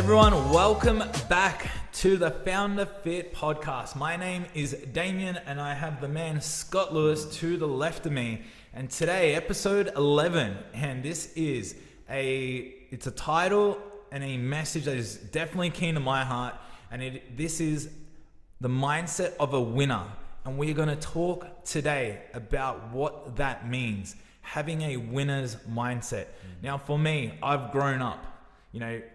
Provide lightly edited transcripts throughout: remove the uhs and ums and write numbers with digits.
everyone, welcome back to the Founder Fit podcast. My name is Damien and I have the man Scott Lewis to the left of me. And today, episode 11, and this is it's a title and a message that is definitely keen to my heart. And this is the mindset of a winner. And we're going to talk today about what that means, having a winner's mindset. Now, for me, I've grown up,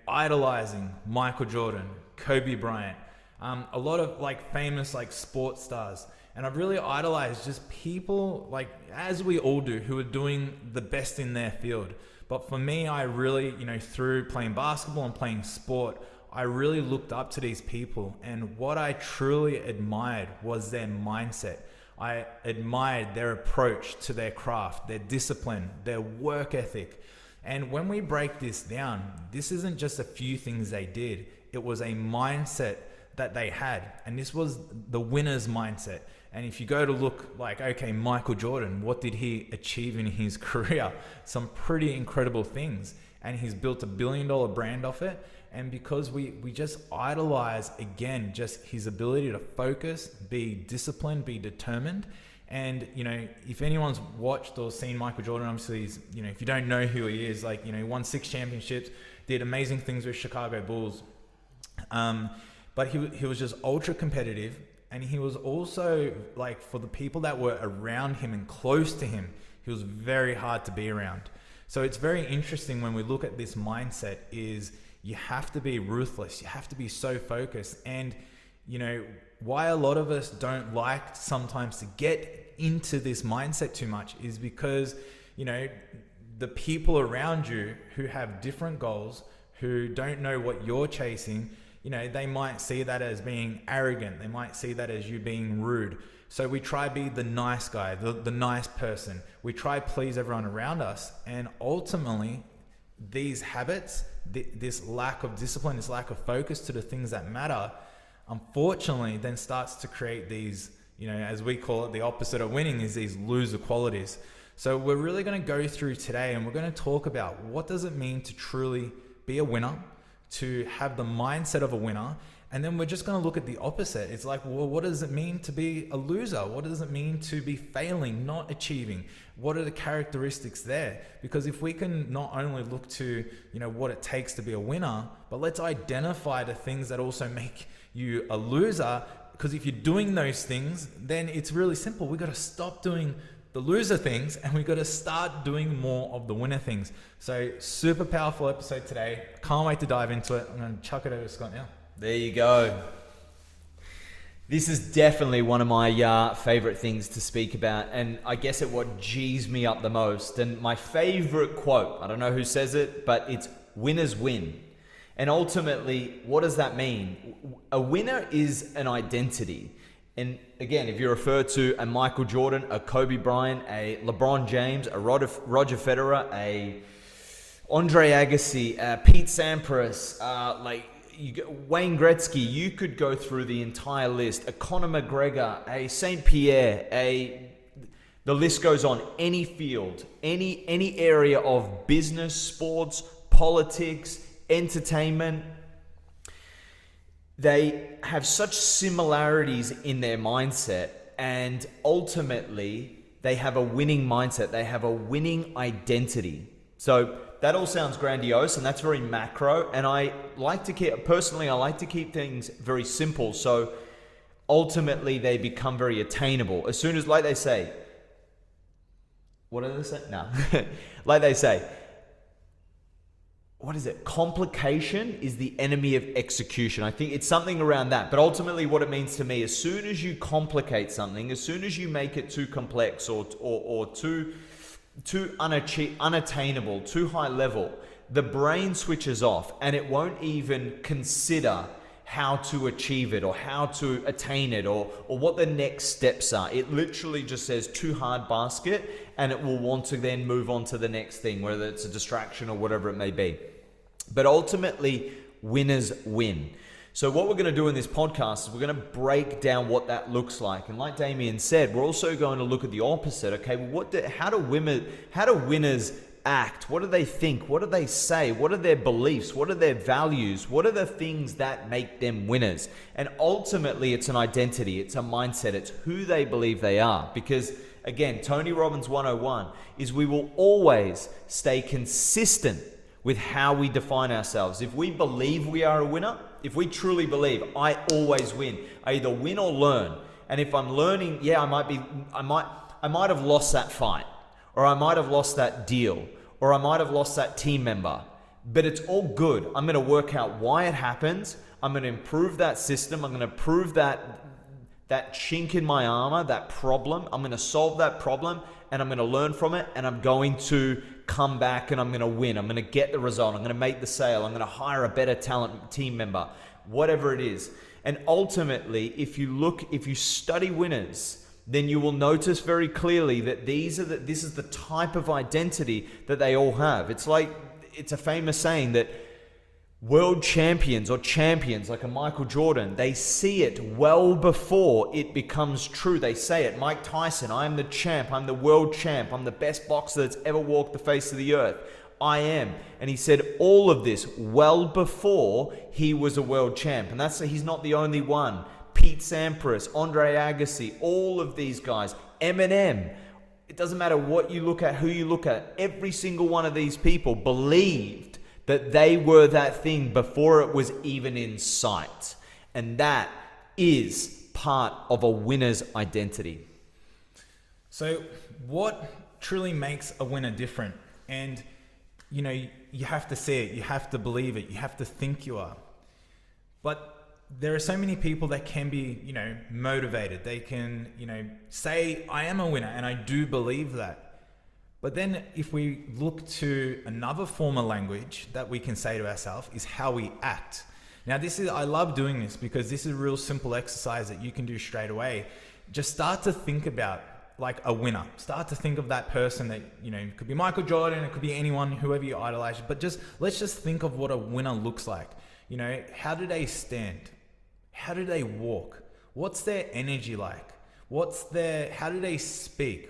idolizing Michael Jordan, Kobe Bryant, a lot of famous sports stars. And I've really idolized just people as we all do, who are doing the best in their field. But for me, I really, through playing basketball and playing sport, I really looked up to these people. And what I truly admired was their mindset. I admired their approach to their craft, their discipline, their work ethic. And when we break this down, this isn't just a few things they did. It was a mindset that they had. And this was the winner's mindset. And if you go to look Michael Jordan, what did he achieve in his career? Some pretty incredible things. And he's built $1 billion brand off it. And because we just idolize, again, just his ability to focus, be disciplined, be determined. And, if anyone's watched or seen Michael Jordan, obviously he's, if you don't know who he is, he won 6 championships, did amazing things with Chicago Bulls. But he was just ultra competitive. And he was also, for the people that were around him and close to him, he was very hard to be around. So it's very interesting when we look at this mindset is you have to be ruthless. You have to be so focused. And, why a lot of us don't like sometimes to get into this mindset too much is because, the people around you who have different goals, who don't know what you're chasing, they might see that as being arrogant. They might see that as you being rude. So we try to be the nice guy, the nice person. We try to please everyone around us. And ultimately, these habits, this lack of discipline, this lack of focus to the things that matter, unfortunately, then starts to create these, as we call it, the opposite of winning is these loser qualities. So we're really going to go through today and we're going to talk about what does it mean to truly be a winner, to have the mindset of a winner. And then we're just going to look at the opposite. It's what does it mean to be a loser? What does it mean to be failing, not achieving? What are the characteristics there? Because if we can not only look to, what it takes to be a winner, but let's identify the things that also make you a loser. Because if you're doing those things, then it's really simple. We got to stop doing the loser things and we got to start doing more of the winner things. So super powerful episode today. Can't wait to dive into it. I'm going to chuck it over to Scott now. There you go. This is definitely one of my favorite things to speak about, and I guess what G's me up the most. And my favorite quote, I don't know who says it, but it's winners win. And ultimately, what does that mean? A winner is an identity. And again, if you refer to a Michael Jordan, a Kobe Bryant, a LeBron James, a Roger Federer, a Andre Agassi, Pete Sampras, Wayne Gretzky, you could go through the entire list. A Conor McGregor, a St. Pierre, the list goes on. Any field, any area of business, sports, politics, entertainment, they have such similarities in their mindset, and ultimately they have a winning mindset. They have a winning identity. So that all sounds grandiose and that's very macro. And I like to keep things very simple. So ultimately they become very attainable. As soon as, what do they say? No. Like they say, what is it? Complication is the enemy of execution. I think it's something around that. But ultimately what it means to me, as soon as you complicate something, as soon as you make it too complex or too unattainable, too high level, the brain switches off and it won't even consider how to achieve it or how to attain it or what the next steps are. It literally just says too hard basket, and it will want to then move on to the next thing, whether it's a distraction or whatever it may be. But ultimately, winners win. So what we're going to do in this podcast is we're going to break down what that looks like. And like Damien said, we're also going to look at the opposite. Okay, well, how do winners act? What do they think? What do they say? What are their beliefs? What are their values? What are the things that make them winners? And ultimately, it's an identity. It's a mindset. It's who they believe they are. Because again, Tony Robbins 101 is we will always stay consistent with how we define ourselves. If we believe we are a winner, if we truly believe I always win, I either win or learn. And if I'm learning, I might have lost that fight, or I might have lost that deal, or I might have lost that team member, but it's all good. I'm going to work out why it happens. I'm going to improve that system. I'm going to improve that chink in my armor, that problem. I'm going to solve that problem, and I'm going to learn from it, and I'm going to come back and I'm going to win. I'm going to get the result. I'm going to make the sale. I'm going to hire a better talent team member, whatever it is. And ultimately, if you study winners, then you will notice very clearly that this is the type of identity that they all have. It's a famous saying that world champions or champions like a Michael Jordan, they see it well before it becomes true. They say it. Mike Tyson, I am the champ. I'm the world champ. I'm the best boxer that's ever walked the face of the earth. I am. And he said all of this well before he was a world champ. And he's not the only one. Pete Sampras, Andre Agassi, all of these guys, Eminem. It doesn't matter what you look at, who you look at. Every single one of these people believed that they were that thing before it was even in sight. And that is part of a winner's identity. So what truly makes a winner different? And, you have to see it, you have to believe it, you have to think you are. But there are so many people that can be, motivated. They can, say, I am a winner, and I do believe that. But then if we look to another form of language that we can say to ourselves is how we act. Now I love doing this because this is a real simple exercise that you can do straight away. Just start to think about like a winner. Start to think of that person that, it could be Michael Jordan, it could be anyone, whoever you idolize, but let's just think of what a winner looks like. How do they stand? How do they walk? What's their energy like? How do they speak?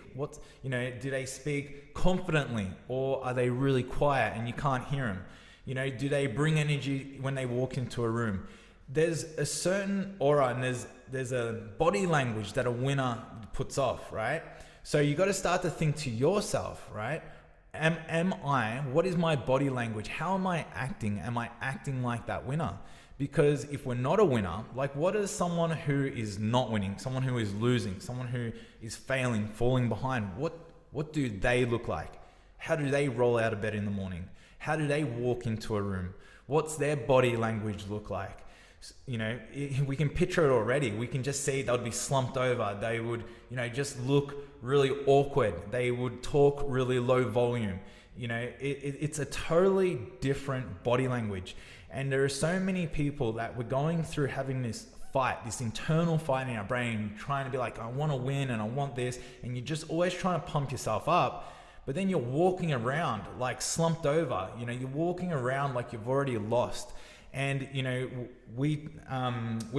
Do they speak confidently, or are they really quiet and you can't hear them? Do they bring energy when they walk into a room? There's a certain aura and there's a body language that a winner puts off, right? So you got to start to think to yourself, right? What is my body language? How am I acting? Am I acting like that winner? Because if we're not a winner, like what is someone who is not winning, someone who is losing, someone who is failing, falling behind, what do they look like? How do they roll out of bed in the morning? How do they walk into a room? What's their body language look like? We can picture it already. We can just see they'll be slumped over. They would, just look really awkward. They would talk really low volume. It's a totally different body language. And there are so many people that we're going through having this fight, this internal fight in our brain, trying to be like, I want to win and I want this. And you're just always trying to pump yourself up. But then you're walking around like slumped over. You're walking around like you've already lost. And, we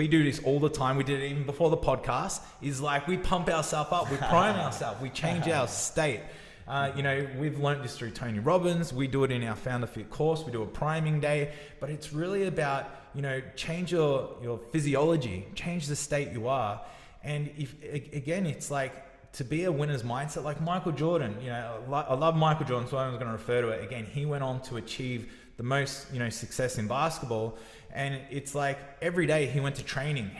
do this all the time. We did it even before the podcast. Is like we pump ourselves up, we prime ourselves, we change our state. We've learned this through Tony Robbins. We do it in our Founder Fit course. We do a priming day, but it's really about, change your physiology, change the state you are. And it's like to be a winner's mindset, like Michael Jordan, I love Michael Jordan, so I'm going to refer to it again. He went on to achieve the most, success in basketball. And it's like every day he went to training.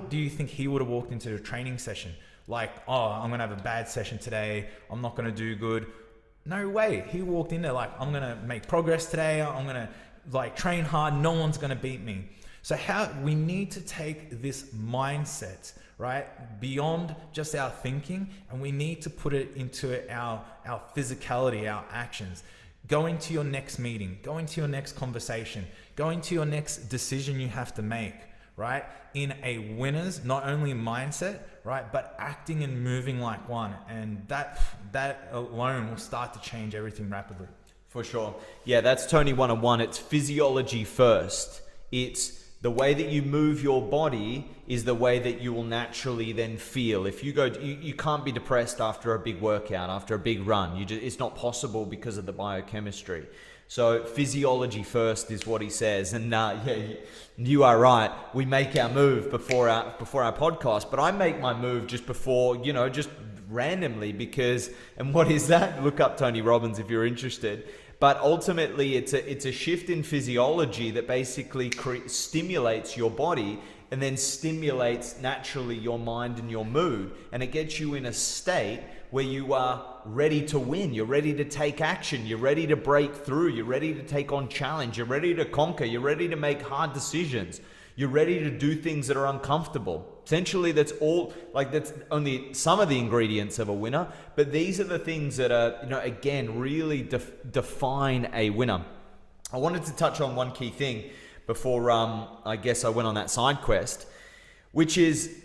Do you think he would have walked into a training session? Like, I'm going to have a bad session today. I'm not going to do good. No way. He walked in there like, I'm going to make progress today. I'm going to train hard. No one's going to beat me. So we need to take this mindset, right, beyond just our thinking, and we need to put it into our physicality, our actions. Going to your next meeting, going to your next conversation, going to your next decision you have to make, right? In a winner's, not only mindset, right, but acting and moving like one. And that alone will start to change everything rapidly. For sure. Yeah, that's Tony 101. It's physiology first. It's The way that you move your body is the way that you will naturally then feel. If you go, you can't be depressed after a big workout, after a big run. It's not possible because of the biochemistry. So physiology first is what he says. And you are right. We make our move before our podcast, but I make my move just before, just randomly because, and what is that? Look up Tony Robbins if you're interested. But ultimately, it's a shift in physiology that basically stimulates your body and then stimulates naturally your mind and your mood. And it gets you in a state where you are ready to win. You're ready to take action. You're ready to break through. You're ready to take on challenge. You're ready to conquer. You're ready to make hard decisions. You're ready to do things that are uncomfortable. Essentially, that's only some of the ingredients of a winner, but these are the things that are, again, really define a winner. I wanted to touch on one key thing before I guess I went on that side quest, which is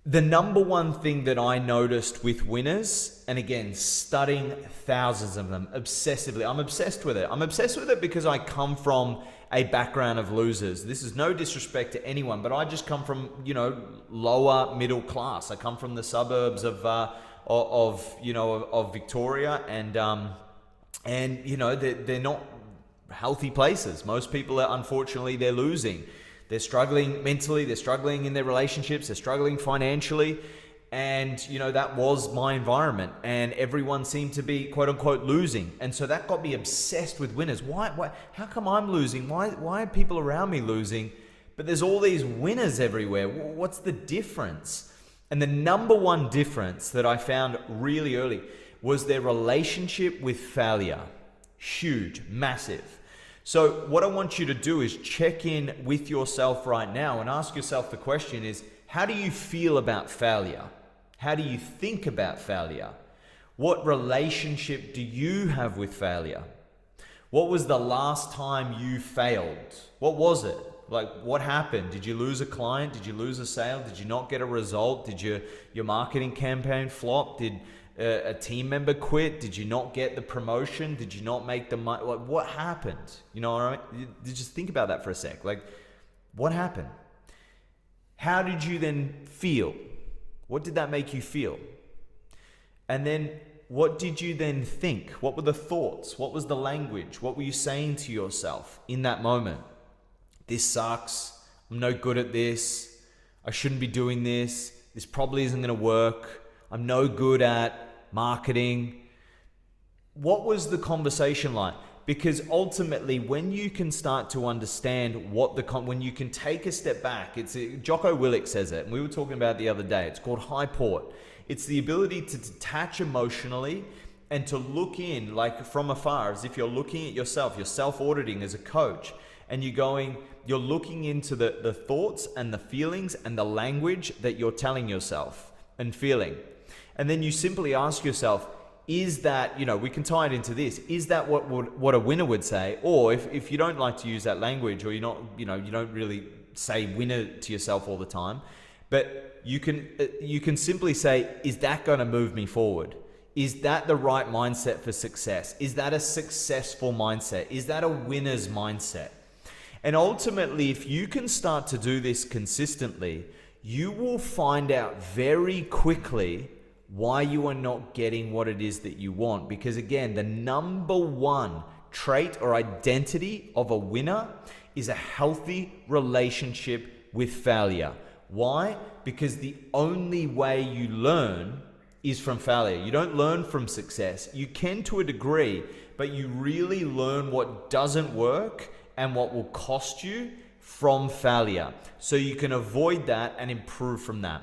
the number one thing that I noticed with winners, and again, studying thousands of them obsessively. I'm obsessed with it. I'm obsessed with it because I come from a background of losers. This is no disrespect to anyone, but I just come from, lower middle class. I come from the suburbs of Victoria, and they're not healthy places. Most people are, unfortunately, they're losing. They're struggling mentally, they're struggling in their relationships, they're struggling financially. And, that was my environment, and everyone seemed to be quote unquote losing. And so that got me obsessed with winners. Why, how come I'm losing? Why are people around me losing? But there's all these winners everywhere. What's the difference? And the number one difference that I found really early was their relationship with failure. Huge, massive. So what I want you to do is check in with yourself right now and ask yourself the question is, how do you feel about failure? How do you think about failure? What relationship do you have with failure? What was the last time you failed? What was it? Like, what happened? Did you lose a client? Did you lose a sale? Did you not get a result? Did your marketing campaign flop? Did a team member quit? Did you not get the promotion? Did you not make the money? Like, what happened? You know what I mean? You just think about that for a sec. Like, what happened? How did you then feel? What did that make you feel? And then what did you then think? What were the thoughts? What was the language? What were you saying to yourself in that moment? This sucks. I'm no good at this. I shouldn't be doing this. This probably isn't going to work. I'm no good at marketing. What was the conversation like? Because ultimately, when you can start to understand when you can take a step back, Jocko Willink says it, and we were talking about it the other day. It's called high port. It's the ability to detach emotionally and to look in like from afar, as if you're looking at yourself, you're self-auditing as a coach, and you're looking into the thoughts and the feelings and the language that you're telling yourself and feeling. And then you simply ask yourself, is that, we can tie it into this, is that what a winner would say? Or if you don't like to use that language, or you don't really say winner to yourself all the time, but you can simply say, is that going to move me forward? Is that the right mindset for success? Is that a successful mindset? Is that a winner's mindset? And ultimately, if you can start to do this consistently, you will find out very quickly why you are not getting what it is that you want. Because again, the number one trait or identity of a winner is a healthy relationship with failure. Why? Because the only way you learn is from failure. You don't learn from success. You can to a degree, but you really learn what doesn't work and what will cost you from failure. So you can avoid that and improve from that.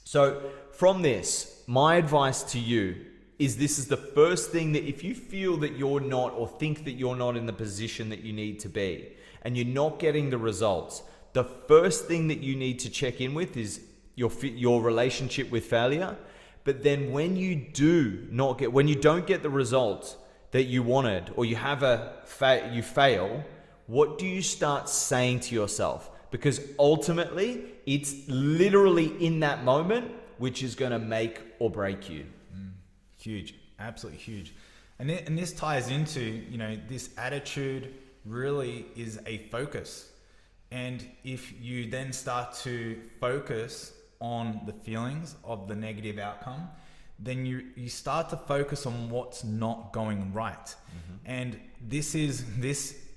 So from this, my advice to you is this is the first thing that if you feel that you're not, or think that you're not in the position that you need to be, and you're not getting the results, the first thing that you need to check in with is your relationship with failure. But then when you don't get the result that you wanted, or you have you fail, what do you start saying to yourself? Because ultimately, it's literally in that moment which is going to make or break you. Huge, absolutely huge. And this ties into, this attitude really is a focus. And if you then start to focus on the feelings of the negative outcome, then you start to focus on what's not going right. And this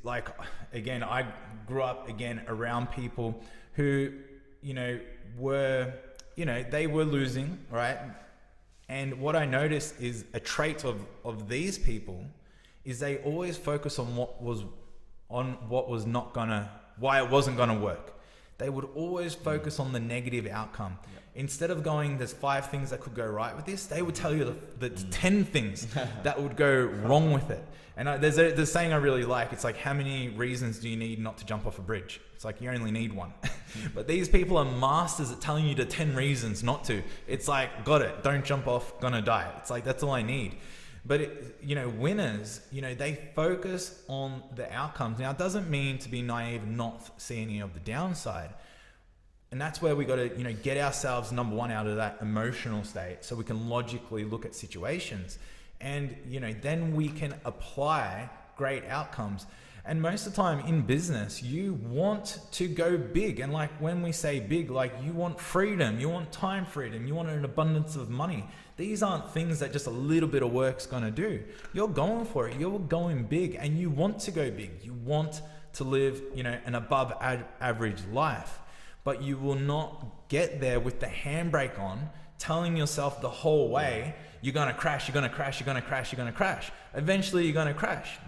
like, again, I grew up again around people who, they were losing, right? And what I noticed is a trait of these people is they always focus on why it wasn't gonna work. They would always focus on the negative outcome. Yep. Instead of going, there's 5 things that could go right with this, they would tell you the 10 things that would go wrong with it. And there's a saying I really like. It's like, how many reasons do you need not to jump off a bridge? It's like, you only need one. But these people are masters at telling you the 10 reasons not to. It's like, got it, don't jump off, gonna die. It's like, that's all I need. But winners, they focus on the outcomes. Now, it doesn't mean to be naive and not see any of the downside. And that's where we got to, get ourselves, number one, out of that emotional state so we can logically look at situations. And, then we can apply great outcomes. And most of the time in business, you want to go big. And like when we say big, like you want freedom, you want time freedom, you want an abundance of money. These aren't things that just a little bit of work's going to do. You're going for it. You're going big and you want to go big. You want to live, an above average life, but you will not get there with the handbrake on, telling yourself the whole way, you're going to crash, you're going to crash, you're going to crash, you're going to crash. Eventually you're going to crash.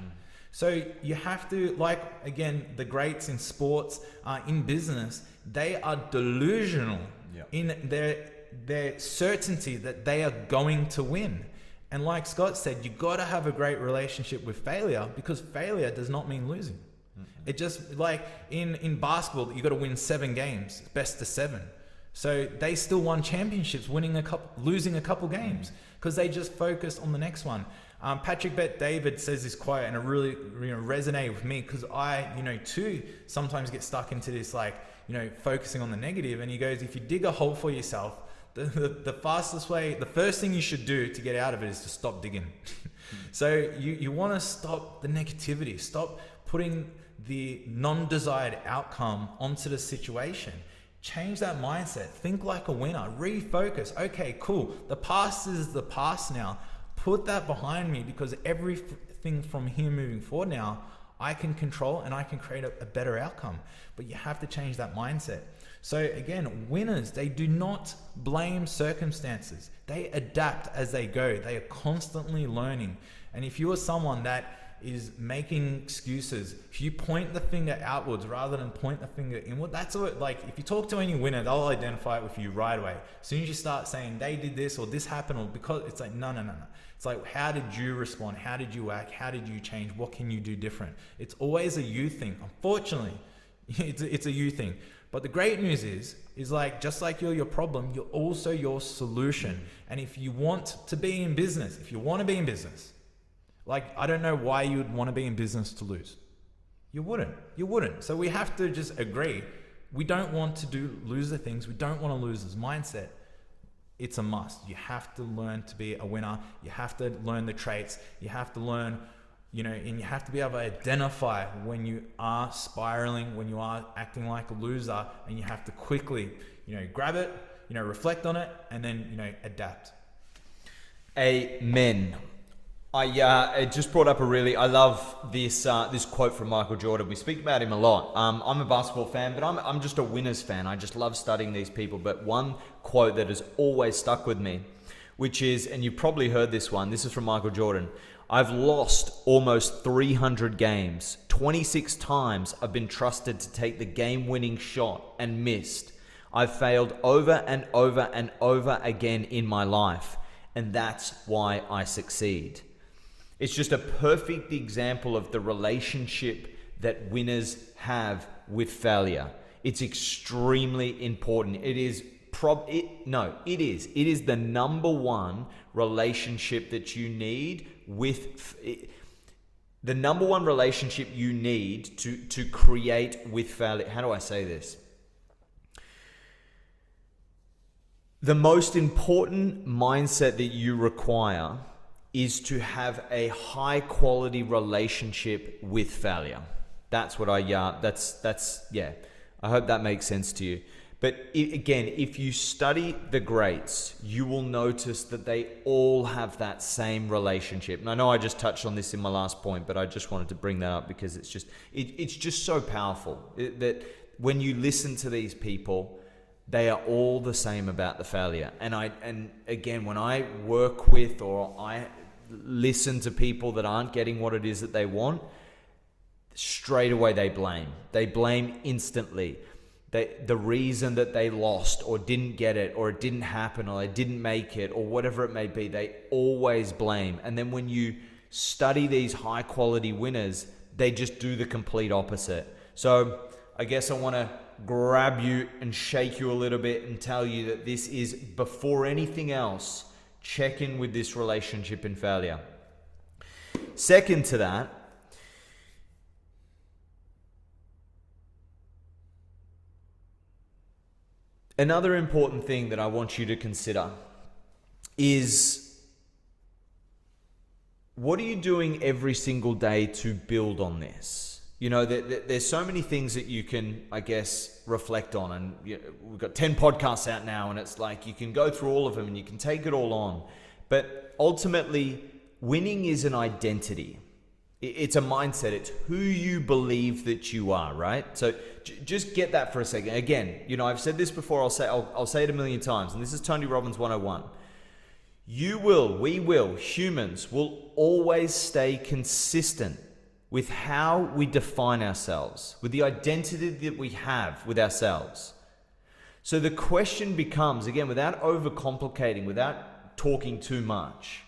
So you have to, like, again, the greats in sports, in business, they are delusional in their certainty that they are going to win. And like Scott said, you got to have a great relationship with failure, because failure does not mean losing. It just, like in basketball, you got to win 7 games, best of 7. So they still won championships, losing a couple games, because they just focused on the next one. Patrick Bet-David says this quote, and it really resonated with me, because I, too, sometimes get stuck into this, like, focusing on the negative. And he goes, if you dig a hole for yourself, the fastest way, the first thing you should do to get out of it is to stop digging. So you want to stop the negativity, stop putting the non-desired outcome onto the situation. Change that mindset. Think like a winner. Refocus. Okay, cool. The past is the past now. Put that behind me, because everything from here moving forward now, I can control and I can create a better outcome. But you have to change that mindset. So again, winners, they do not blame circumstances. They adapt as they go. They are constantly learning. And if you are someone that is making excuses, if you point the finger outwards rather than point the finger inward, that's what, like, if you talk to any winner, they'll identify it with you right away. As soon as you start saying they did this or this happened, or because, it's like, no. It's like, how did you respond? How did you act? How did you change? What can you do different? It's always a you thing. Unfortunately, it's a you thing. But the great news is like, just like you're your problem, you're also your solution. And if you want to be in business, like, I don't know why you would want to be in business to lose. You wouldn't. So we have to just agree. We don't want to lose the things. We don't want to lose this mindset. It's a must. You have to learn to be a winner. You have to learn the traits. You have to learn, and you have to be able to identify when you are spiraling, when you are acting like a loser, and you have to quickly, grab it, reflect on it, and then, adapt. Amen. It just brought up I love this quote from Michael Jordan. We speak about him a lot. I'm a basketball fan, but I'm just a winners fan. I just love studying these people. But one quote that has always stuck with me, which is, and you've probably heard this one, this is from Michael Jordan. I've lost almost 300 games. 26 times I've been trusted to take the game-winning shot and missed. I've failed over and over and over again in my life, and that's why I succeed. It's just a perfect example of the relationship that winners have with failure. It's extremely important. It is the number one relationship that you need the number one relationship you need to create with failure. How do I say this? The most important mindset that you require is to have a high quality relationship with failure. That's what I hope that makes sense to you. But again, if you study the greats, you will notice that they all have that same relationship. And I know I just touched on this in my last point, but I just wanted to bring that up because it's just so powerful that when you listen to these people, they are all the same about the failure. And again, when I work with or I listen to people that aren't getting what it is that they want, straight away they blame. They blame instantly. The reason that they lost or didn't get it or it didn't happen or they didn't make it or whatever it may be, they always blame. And then when you study these high quality winners, they just do the complete opposite. So I guess I want to grab you and shake you a little bit and tell you that this is, before anything else, check in with this relationship in failure. Second to that, another important thing that I want you to consider is, what are you doing every single day to build on this? You know, there's so many things that you can, I guess, reflect on. And we've got 10 podcasts out now, and it's like you can go through all of them and you can take it all on. But ultimately, winning is an identity. It's a mindset. It's who you believe that you are, right? So just get that for a second. Again, I've said this before. I'll say it a million times. And this is Tony Robbins 101. Humans will always stay consistent with how we define ourselves, with the identity that we have with ourselves. So the question becomes, again, without overcomplicating, without talking too much,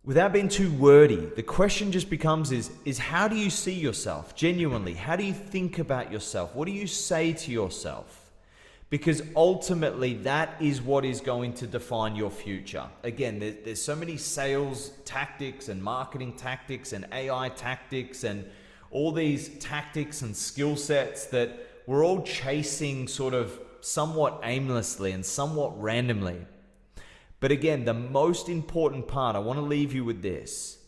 without being too wordy, the question just becomes is how do you see yourself genuinely? How do you think about yourself? What do you say to yourself? Because ultimately that is what is going to define your future. Again, there's so many sales tactics and marketing tactics and AI tactics and all these tactics and skill sets that we're all chasing sort of somewhat aimlessly and somewhat randomly. But again, the most important part, I want to leave you with this.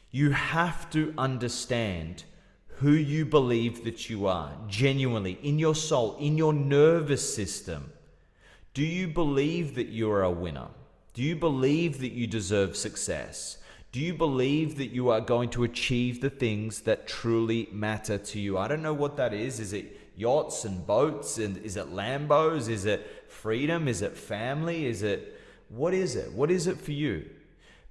You have to understand who you believe that you are, genuinely, in your soul, in your nervous system. Do you believe that you are a winner? Do you believe that you deserve success? Do you believe that you are going to achieve the things that truly matter to you? I don't know what that is. Is it yachts and boats? And is it Lambos? Is it freedom? Is it family? What is it? What is it for you?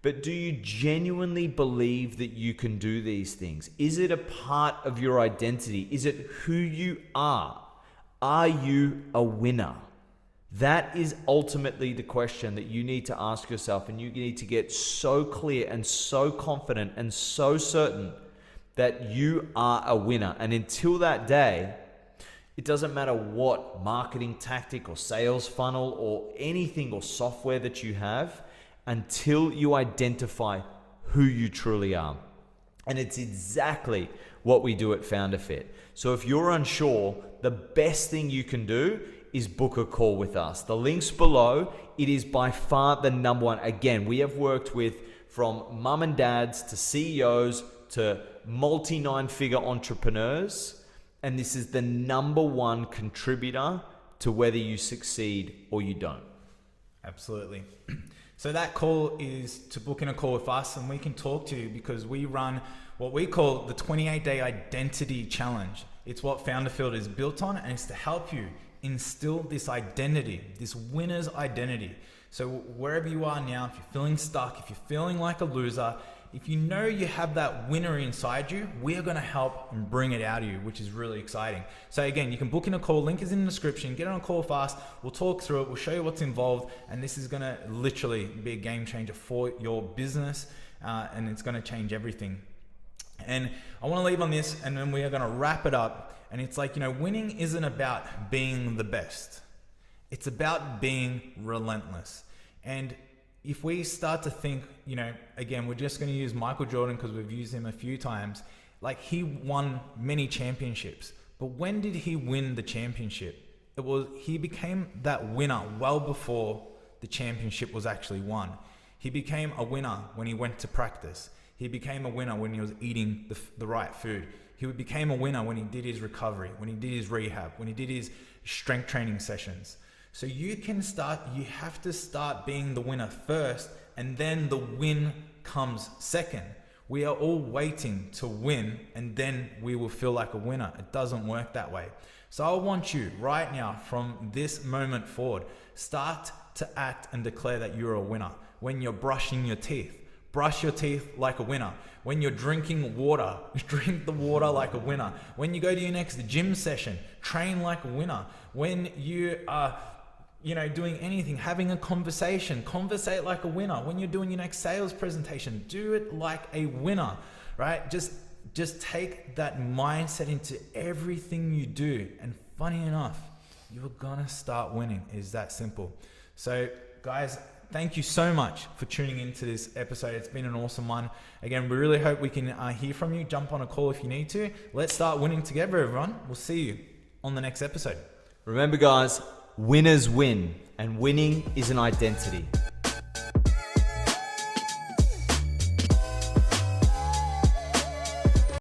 But do you genuinely believe that you can do these things? Is it a part of your identity? Is it who you are? Are you a winner? That is ultimately the question that you need to ask yourself, and you need to get so clear and so confident and so certain that you are a winner. And until that day, it doesn't matter what marketing tactic or sales funnel or anything or software that you have, until you identify who you truly are. And it's exactly what we do at Founder Fit. So if you're unsure, the best thing you can do is book a call with us. The link's below. It is by far the number one. Again, we have worked with from mum and dads to CEOs to multi-nine-figure entrepreneurs. And this is the number one contributor to whether you succeed or you don't. Absolutely. So that call is to book in a call with us, and we can talk to you because we run what we call the 28-day identity challenge. It's what Founder Field is built on, and it's to help you instill this identity, this winner's identity. So wherever you are now, if you're feeling stuck, if you're feeling like a loser, if you know you have that winner inside you, we are going to help and bring it out of you, which is really exciting. So again, you can book in a call. Link is in the description. Get on a call fast. We'll talk through it. We'll show you what's involved. And this is going to literally be a game changer for your business. And it's going to change everything. And I want to leave on this, and then we are going to wrap it up. And it's like, winning isn't about being the best. It's about being relentless. And if we start to think, again, we're just going to use Michael Jordan because we've used him a few times. Like, he won many championships, but when did he win the championship? He became that winner well before the championship was actually won. He became a winner when he went to practice. He became a winner when he was eating the right food. He became a winner when he did his recovery, when he did his rehab, when he did his strength training sessions. So you have to start being the winner first, and then the win comes second. We are all waiting to win, and then we will feel like a winner. It doesn't work that way. So I want you right now, from this moment forward, start to act and declare that you're a winner. When you're brushing your teeth, brush your teeth like a winner. When you're drinking water, drink the water like a winner. When you go to your next gym session, train like a winner. When you are doing anything, having a conversation, conversate like a winner. When you're doing your next sales presentation, do it like a winner, right? Just take that mindset into everything you do. And funny enough, you're gonna start winning. It's that simple. So guys, thank you so much for tuning into this episode. It's been an awesome one. Again, we really hope we can hear from you. Jump on a call if you need to. Let's start winning together, everyone. We'll see you on the next episode. Remember, guys, winners win, and winning is an identity.